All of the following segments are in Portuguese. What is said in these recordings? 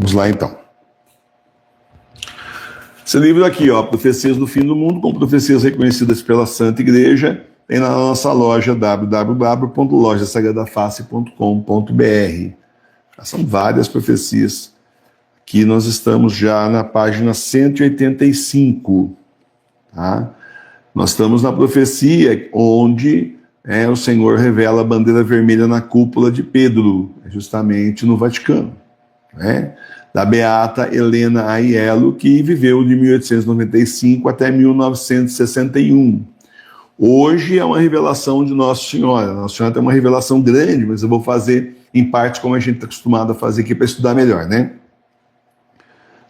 Vamos lá então. Esse livro aqui, ó, Profecias do Fim do Mundo, com profecias reconhecidas pela Santa Igreja, tem na nossa loja www.lojasagradafácil.com.br. São várias profecias. Aqui nós estamos já na página 185. Tá? Nós estamos na profecia onde o Senhor revela a bandeira vermelha na cúpula de Pedro, justamente no Vaticano. Da beata Helena Aiello, que viveu de 1895 até 1961. Hoje é uma revelação de Nossa Senhora. Nossa Senhora tem uma revelação grande, mas eu vou fazer em parte como a gente está acostumado a fazer aqui para estudar melhor, né?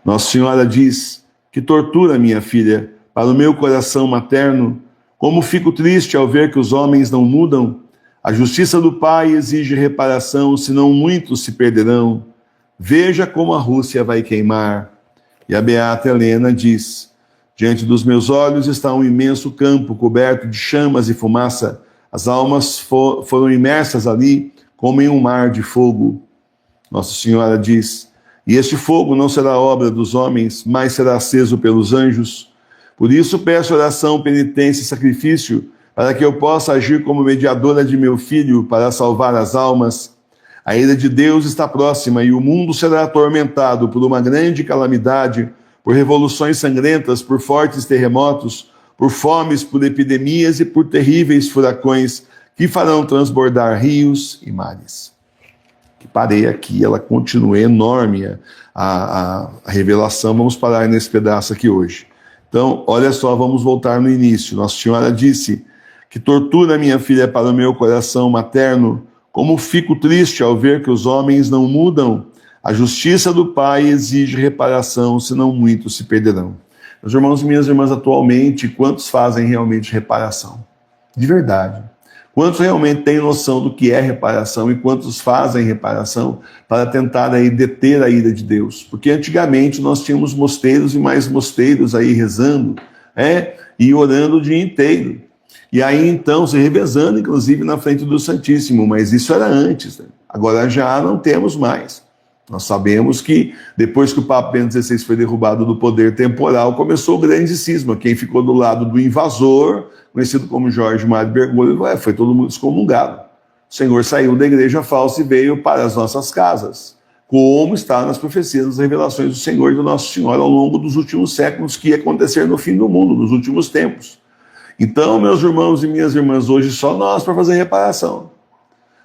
Nossa Senhora diz: que tortura, minha filha, para o meu coração materno, como fico triste ao ver que os homens não mudam. A justiça do Pai exige reparação, senão muitos se perderão. Veja como a Rússia vai queimar. E a beata Helena diz: diante dos meus olhos está um imenso campo coberto de chamas e fumaça. As almas foram imersas ali como em um mar de fogo. Nossa Senhora diz: e este fogo não será obra dos homens, mas será aceso pelos anjos. Por isso peço oração, penitência e sacrifício, para que eu possa agir como mediadora de meu filho para salvar as almas. A ira de Deus está próxima e o mundo será atormentado por uma grande calamidade, por revoluções sangrentas, por fortes terremotos, por fomes, por epidemias e por terríveis furacões que farão transbordar rios e mares. Que parei aqui, ela continua enorme a revelação. Vamos parar nesse pedaço aqui hoje. Então, olha só, vamos voltar no início. Nossa Senhora disse: que tortura, minha filha, para o meu coração materno, como fico triste ao ver que os homens não mudam. A justiça do Pai exige reparação, senão muitos se perderão. Meus irmãos e minhas irmãs, atualmente, quantos fazem realmente reparação? De verdade. Quantos realmente têm noção do que é reparação e quantos fazem reparação para tentar aí deter a ira de Deus? Porque antigamente nós tínhamos mosteiros e mais mosteiros aí rezando, e orando o dia inteiro. E aí então se revezando, inclusive, na frente do Santíssimo, mas isso era antes, né? Agora já não temos mais. Nós sabemos que depois que o Papa Bento XVI foi derrubado do poder temporal, começou o grande cisma. Quem ficou do lado do invasor, conhecido como Jorge Mário Bergoglio, foi todo mundo excomungado. O Senhor saiu da igreja falsa e veio para as nossas casas, como está nas profecias, nas revelações do Senhor e do Nosso Senhor ao longo dos últimos séculos, que ia acontecer no fim do mundo, nos últimos tempos. Então, meus irmãos e minhas irmãs, hoje só nós para fazer reparação.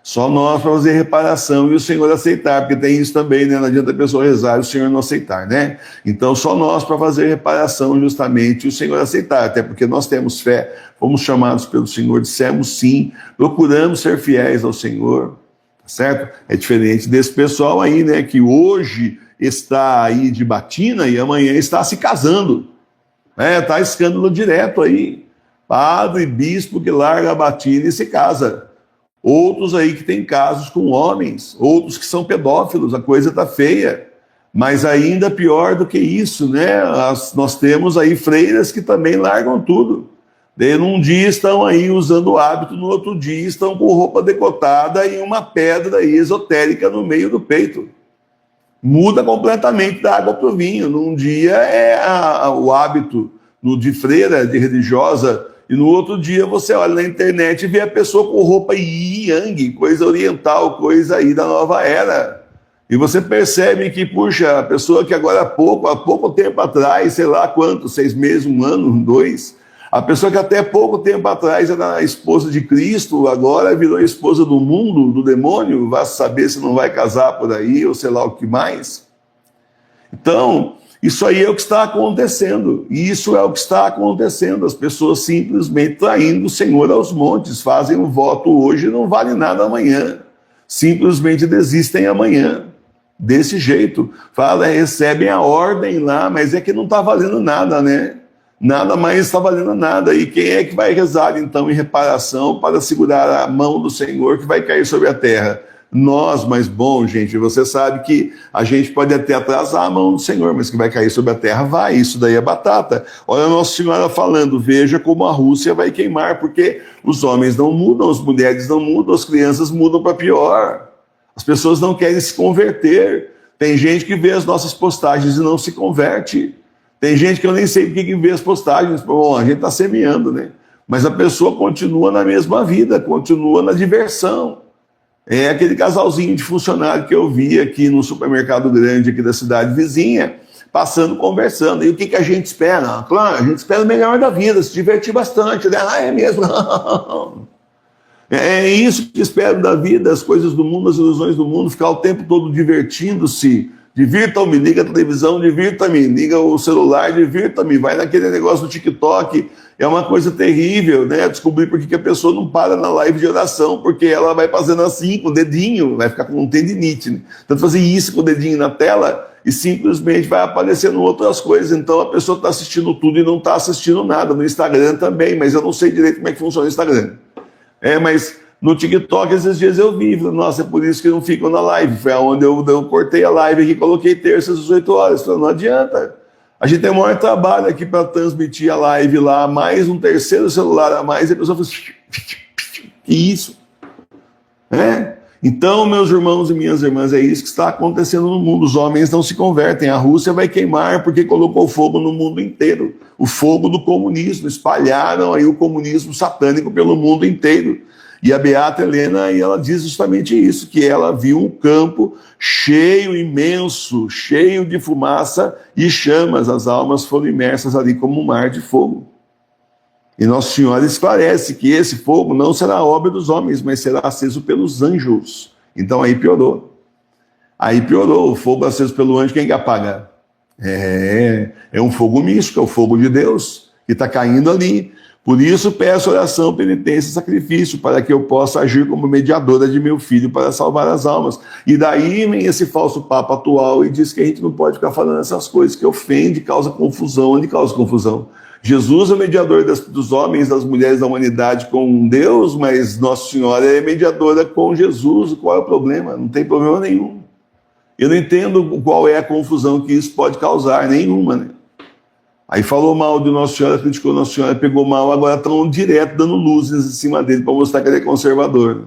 Só nós para fazer reparação e o Senhor aceitar, porque tem isso também, né? Não adianta a pessoa rezar e o Senhor não aceitar, né? Então, só nós para fazer reparação justamente e o Senhor aceitar, até porque nós temos fé, fomos chamados pelo Senhor, dissemos sim, procuramos ser fiéis ao Senhor, tá certo? É diferente desse pessoal aí, né? Que hoje está aí de batina e amanhã está se casando. Tá escândalo direto aí. Padre e bispo que larga a batina e se casa. Outros aí que têm casos com homens, outros que são pedófilos, a coisa está feia. Mas ainda pior do que isso, né? Nós temos aí freiras que também largam tudo. Num dia estão aí usando o hábito, no outro dia estão com roupa decotada e uma pedra aí esotérica no meio do peito. Muda completamente da água para o vinho. Num dia é o hábito de freira, de religiosa, e no outro dia você olha na internet e vê a pessoa com roupa yin-yang, coisa oriental, coisa aí da nova era. E você percebe que, puxa, a pessoa que agora há pouco tempo atrás, sei lá quanto, 6 meses, 1 ano, 2, a pessoa que até pouco tempo atrás era a esposa de Cristo, agora virou esposa do mundo, do demônio, vai saber se não vai casar por aí, ou sei lá o que mais. Então, isso aí é o que está acontecendo, e isso é o que está acontecendo, as pessoas simplesmente traindo o Senhor aos montes, fazem um voto hoje e não vale nada amanhã, simplesmente desistem amanhã, desse jeito, recebem a ordem lá, mas é que não está valendo nada, né? Nada mais está valendo nada, e quem é que vai rezar então em reparação para segurar a mão do Senhor que vai cair sobre a terra? Nós, mas bom, gente, você sabe que a gente pode até atrasar a mão do Senhor, mas que vai cair sobre a terra, vai, isso daí é batata. Olha a Nossa Senhora falando, veja como a Rússia vai queimar, porque os homens não mudam, as mulheres não mudam, as crianças mudam para pior. As pessoas não querem se converter, Tem gente que vê as nossas postagens e não se converte. Tem gente que eu nem sei por que vê as postagens. Bom, a gente está semeando, né? Mas a pessoa continua na mesma vida, continua na diversão. É aquele casalzinho de funcionário que eu vi aqui no supermercado grande aqui da cidade vizinha, passando, conversando. E o que a gente espera? Claro, a gente espera o melhor da vida, se divertir bastante, né? Ah, é mesmo? É isso que espero da vida, as coisas do mundo, as ilusões do mundo, ficar o tempo todo divertindo-se. Divirta-me, liga a televisão, divirta-me, liga o celular, divirta-me, vai naquele negócio do TikTok. É uma coisa terrível, né? Descobrir por que a pessoa não para na live de oração, porque ela vai fazendo assim, com o dedinho, vai ficar com um tendinite, né? Tanto fazer isso com o dedinho na tela e simplesmente vai aparecendo outras coisas. Então a pessoa está assistindo tudo e não está assistindo nada. No Instagram também, mas eu não sei direito como é que funciona o Instagram. Mas no TikTok, esses dias eu vi, nossa, é por isso que não ficam na live. Foi onde eu cortei a live aqui, coloquei terças às 8 horas. Falei, não adianta. A gente tem o maior trabalho aqui para transmitir a live lá, mais um terceiro celular a mais, e a pessoa fala, que isso? Então, meus irmãos e minhas irmãs, é isso que está acontecendo no mundo. Os homens não se convertem. A Rússia vai queimar porque colocou fogo no mundo inteiro. O fogo do comunismo. Espalharam aí o comunismo satânico pelo mundo inteiro. E a Beata Helena, ela diz justamente isso, que ela viu um campo cheio, imenso, cheio de fumaça e chamas. As almas foram imersas ali como um mar de fogo. E Nossa Senhora esclarece que esse fogo não será obra dos homens, mas será aceso pelos anjos. Então aí piorou. Aí piorou. O fogo aceso pelo anjo, quem que apaga? É um fogo místico, é o fogo de Deus, que está caindo ali. Por isso peço oração, penitência e sacrifício, para que eu possa agir como mediadora de meu filho para salvar as almas. E daí vem esse falso papo atual e diz que a gente não pode ficar falando essas coisas, que ofende, causa confusão. Onde causa confusão? Jesus é o mediador dos homens, das mulheres, da humanidade com Deus, mas Nossa Senhora é mediadora com Jesus. Qual é o problema? Não tem problema nenhum. Eu não entendo qual é a confusão que isso pode causar, nenhuma, né? Aí falou mal de Nossa Senhora, criticou Nossa Senhora, pegou mal, agora estão direto dando luzes em cima dele para mostrar que ele é conservador.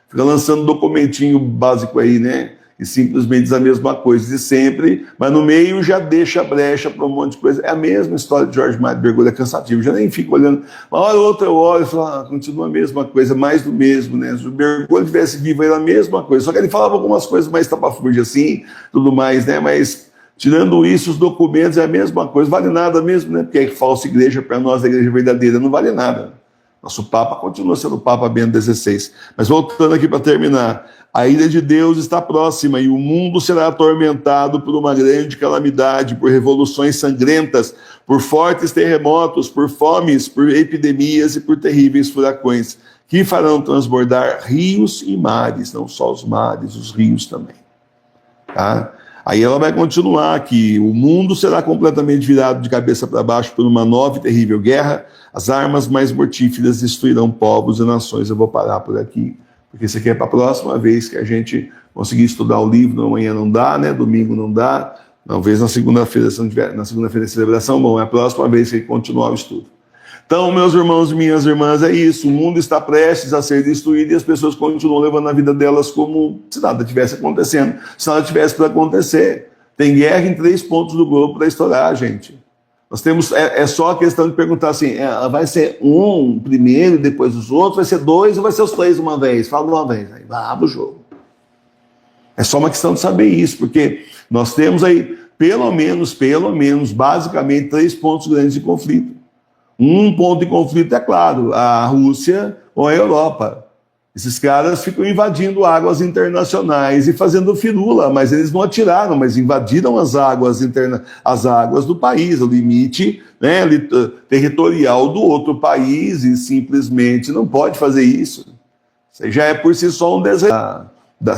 Fica lançando documentinho básico aí, né? E simplesmente diz a mesma coisa de sempre, mas no meio já deixa brecha para um monte de coisa. É a mesma história de Jorge Mário Bergoglio, é cansativo, já nem fico olhando. Uma hora ou outra eu olho e falo, continua a mesma coisa, mais do mesmo, né? Se o Bergoglio tivesse vivo, era a mesma coisa, só que ele falava algumas coisas mais tapafúrdia assim, tudo mais, né? Mas tirando isso, os documentos é a mesma coisa, vale nada mesmo, né? Porque é falsa igreja, para nós a igreja verdadeira não vale nada. Nosso Papa continua sendo o Papa Bento XVI. Mas voltando aqui para terminar, a ira de Deus está próxima e o mundo será atormentado por uma grande calamidade, por revoluções sangrentas, por fortes terremotos, por fomes, por epidemias e por terríveis furacões, que farão transbordar rios e mares, não só os mares, os rios também. Tá? Aí ela vai continuar que o mundo será completamente virado de cabeça para baixo por uma nova e terrível guerra, as armas mais mortíferas destruirão povos e nações. Eu vou parar por aqui, porque isso aqui é para a próxima vez que a gente conseguir estudar o livro. Amanhã não dá, né? Domingo não dá, talvez na segunda-feira, se não tiver, na segunda-feira de celebração, bom, é a próxima vez que continuar o estudo. Então, meus irmãos e minhas irmãs, é isso. O mundo está prestes a ser destruído e as pessoas continuam levando a vida delas como se nada tivesse acontecendo, se nada tivesse para acontecer. Tem guerra em 3 pontos do globo para estourar, gente. Nós temos, é só a questão de perguntar assim, vai ser um primeiro, depois os outros, vai ser 2 ou vai ser os 3 uma vez? Fala de uma vez, aí abre o jogo. É só uma questão de saber isso, porque nós temos aí, pelo menos, basicamente, 3 pontos grandes de conflito. Um ponto de conflito é claro, a Rússia ou a Europa. Esses caras ficam invadindo águas internacionais e fazendo firula, mas eles não atiraram, mas invadiram as águas do país, o limite, né, territorial do outro país, e simplesmente não pode fazer isso. Isso já é por si só um desejo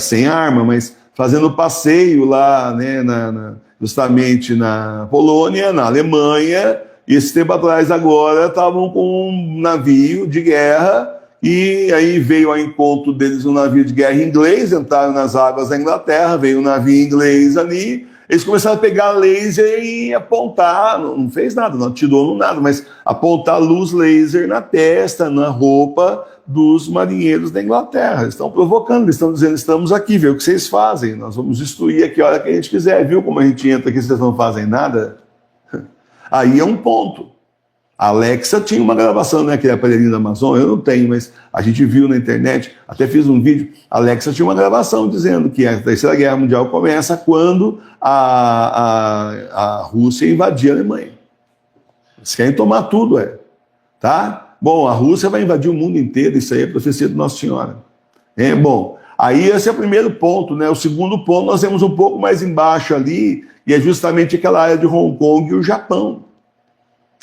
sem arma, mas fazendo passeio lá, né, justamente na Polônia, na Alemanha. E esse tempo atrás agora estavam com um navio de guerra e aí veio ao encontro deles um navio de guerra inglês, entraram nas águas da Inglaterra, veio um navio inglês ali Eles começaram a pegar laser e apontar, não fez nada, não atirou nada, mas apontar luz laser na testa, na roupa dos marinheiros da Inglaterra. Eles estão provocando, eles estão dizendo, estamos aqui, vê o que vocês fazem, nós vamos destruir aqui a hora que a gente quiser, viu como a gente entra aqui, vocês não fazem nada? Aí é um ponto. A Alexa tinha uma gravação, né, aquele aparelhinho da Amazon, eu não tenho, mas a gente viu na internet, até fiz um vídeo, a Alexa tinha uma gravação dizendo que a Terceira Guerra Mundial começa quando a Rússia invadia a Alemanha. Eles querem tomar tudo, tá? Bom, a Rússia vai invadir o mundo inteiro, isso aí é profecia de Nossa Senhora. Bom, aí esse é o primeiro ponto, né? O segundo ponto nós temos um pouco mais embaixo ali, e é justamente aquela área de Hong Kong e o Japão.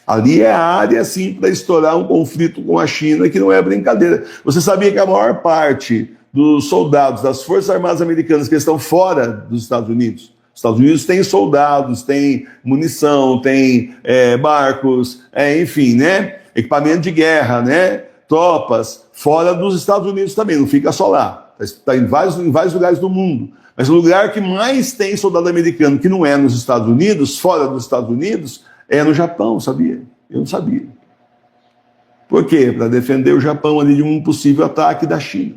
Ali é a área, assim, para estourar um conflito com a China, que não é brincadeira. Você sabia que a maior parte dos soldados das Forças Armadas Americanas que estão fora dos Estados Unidos, os Estados Unidos têm soldados, têm munição, têm barcos, enfim, né? Equipamento de guerra, né? Tropas, fora dos Estados Unidos também, não fica só lá. Está em vários lugares do mundo. Mas o lugar que mais tem soldado americano, que não é nos Estados Unidos, fora dos Estados Unidos, é no Japão, sabia? Eu não sabia. Por quê? Para defender o Japão ali de um possível ataque da China.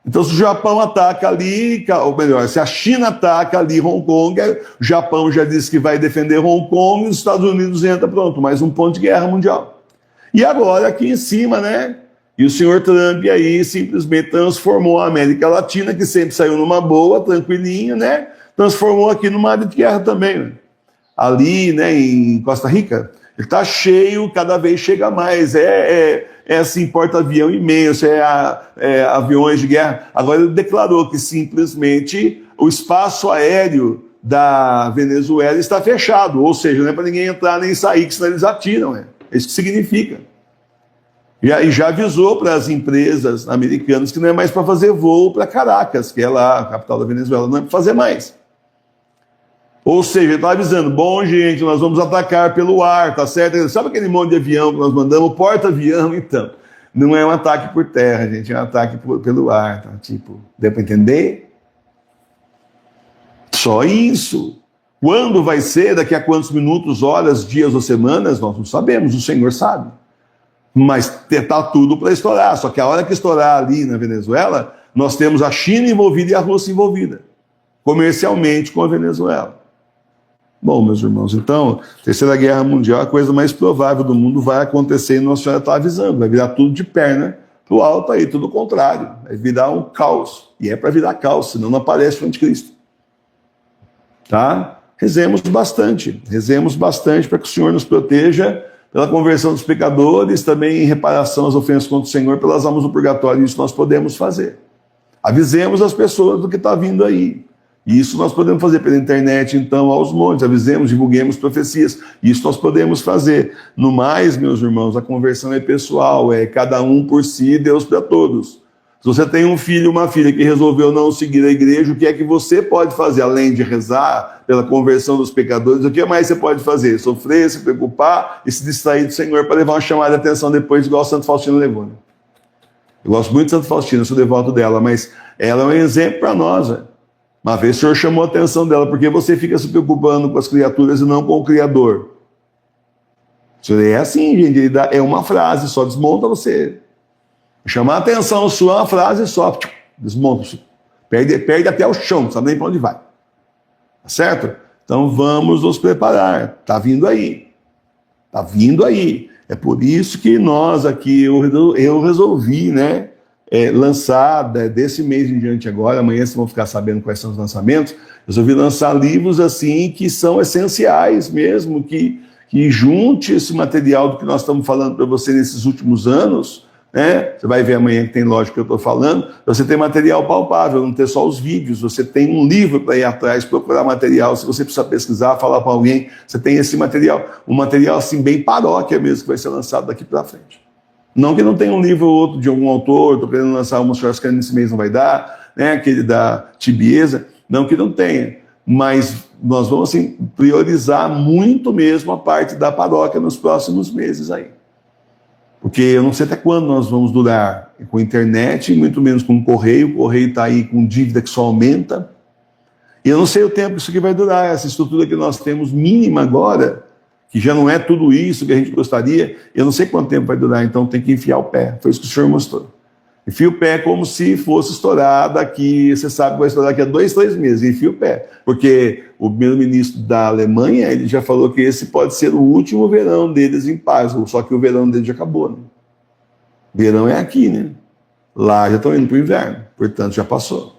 Então, se o Japão ataca ali, ou melhor, se a China ataca ali Hong Kong, o Japão já disse que vai defender Hong Kong e os Estados Unidos entra, pronto, mais um ponto de guerra mundial. E agora aqui em cima, né? E o senhor Trump aí simplesmente transformou a América Latina, que sempre saiu numa boa, tranquilinho, né? Transformou aqui numa área de guerra também, né? Ali, né, em Costa Rica, ele está cheio, cada vez chega mais, assim, porta-avião imenso, aviões de guerra. Agora ele declarou que simplesmente o espaço aéreo da Venezuela está fechado, ou seja, não é para ninguém entrar nem sair, que senão eles atiram, é isso que significa. E já avisou para as empresas americanas que não é mais para fazer voo para Caracas, que é lá a capital da Venezuela, não é para fazer mais. Ou seja, ele está avisando, bom, gente, nós vamos atacar pelo ar, tá certo? Sabe aquele monte de avião que nós mandamos? Porta-avião, então. Não é um ataque por terra, gente, é um ataque pelo ar, tá? Tipo, deu para entender? Só isso. Quando vai ser, daqui a quantos minutos, horas, dias ou semanas, nós não sabemos, o Senhor sabe. Mas está tudo para estourar, só que a hora que estourar ali na Venezuela, nós temos a China envolvida e a Rússia envolvida, comercialmente com a Venezuela. Bom, meus irmãos, então, Terceira Guerra Mundial, a coisa mais provável do mundo vai acontecer e Nossa Senhora está avisando, vai virar tudo de perna para o alto aí, tudo o contrário, vai virar um caos, e é para virar caos, senão não aparece o anticristo. Tá? Rezemos bastante para que o Senhor nos proteja pela conversão dos pecadores, também em reparação às ofensas contra o Senhor, pelas almas do purgatório, isso nós podemos fazer. Avisemos as pessoas do que está vindo aí. E isso nós podemos fazer pela internet, então, aos montes. Avisemos, divulguemos profecias. Isso nós podemos fazer. No mais, meus irmãos, a conversão é pessoal, é cada um por si, Deus para todos. Se você tem um filho, uma filha que resolveu não seguir a igreja, o que é que você pode fazer? Além de rezar pela conversão dos pecadores, o que mais você pode fazer? Sofrer, se preocupar e se distrair do Senhor para levar uma chamada de atenção depois, igual Santo Faustino levou. Né? Eu gosto muito de Santo Faustino, sou devoto dela, mas ela é um exemplo para nós, né? Uma vez o Senhor chamou a atenção dela, porque você fica se preocupando com as criaturas e não com o Criador. Isso é assim, gente, é uma frase, só desmonta você. Chamar a atenção sua é uma frase só, desmonta, perde até o chão, não sabe nem para onde vai. Tá certo? Então vamos nos preparar, tá vindo aí. Tá vindo aí. É por isso que nós aqui, eu resolvi, né? Lançar desse mês em diante agora, amanhã vocês vão ficar sabendo quais são os lançamentos, resolvi lançar livros assim que são essenciais mesmo, que junte esse material do que nós estamos falando para você nesses últimos anos, né? Você vai ver amanhã que tem lógico que eu estou falando, você tem material palpável, não ter só os vídeos, você tem um livro para ir atrás, procurar material, se você precisar pesquisar, falar para alguém, você tem esse material, um material assim bem paróquia mesmo, que vai ser lançado daqui para frente. Não que não tenha um livro ou outro de algum autor, estou querendo lançar uma churrascaria nesse mês, não vai dar, né? Aquele da Tibieza, não que não tenha, mas nós vamos assim, priorizar muito mesmo a parte da paróquia nos próximos meses aí. Porque eu não sei até quando nós vamos durar com a internet, muito menos com o correio está aí com dívida que só aumenta, E eu não sei o tempo que isso aqui vai durar, essa estrutura que nós temos mínima agora, que já não é tudo isso que a gente gostaria, eu não sei quanto tempo vai durar, então tem que enfiar o pé. Foi isso que o senhor mostrou. Enfia o pé como se fosse estourar daqui, você sabe que vai estourar daqui a 2, 3 meses, enfia o pé. Porque o primeiro-ministro da Alemanha, ele já falou que esse pode ser o último verão deles em paz, só que o verão deles já acabou, né? Verão é aqui, né? Lá já estão indo para o inverno, portanto já passou.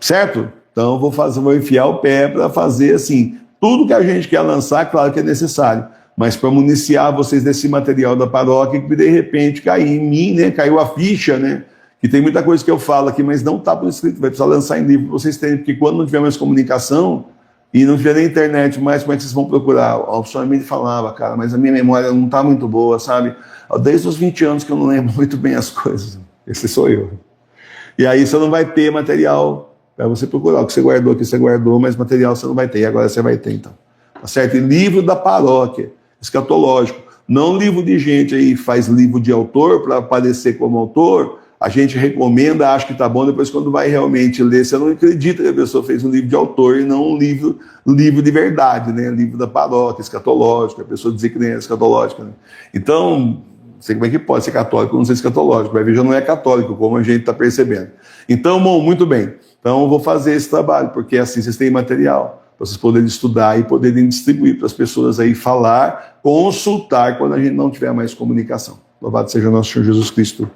Certo? Então vou enfiar o pé para fazer assim, tudo que a gente quer lançar, claro que é necessário, mas para municiar vocês desse material da paróquia, que de repente cair em mim, né? Caiu a ficha, né? Que tem muita coisa que eu falo aqui, mas não está por escrito, vai precisar lançar em livro para vocês terem, porque quando não tiver mais comunicação e não tiver nem internet mais, como é que vocês vão procurar? O senhor me falava, cara, mas a minha memória não está muito boa, sabe? Desde os 20 anos que eu não lembro muito bem as coisas. Esse sou eu. E aí você não vai ter material para você procurar. O que você guardou aqui, você guardou, mas material você não vai ter. E agora você vai ter, então. Tá certo? E livro da paróquia, escatológico. Não livro de gente aí, faz livro de autor para aparecer como autor. A gente recomenda, acha que tá bom, depois quando vai realmente ler, você não acredita que a pessoa fez um livro de autor e não um livro de verdade, né? Livro da paróquia, escatológico, a pessoa dizer que nem é escatológica, né? Então, não sei como é que pode ser católico, não ser escatológico, vai ver, já não é católico, como a gente está percebendo. Então, bom, muito bem. Então, eu vou fazer esse trabalho, porque assim vocês têm material, para vocês poderem estudar e poderem distribuir para as pessoas aí, falar, consultar, quando a gente não tiver mais comunicação. Louvado seja o nosso Senhor Jesus Cristo.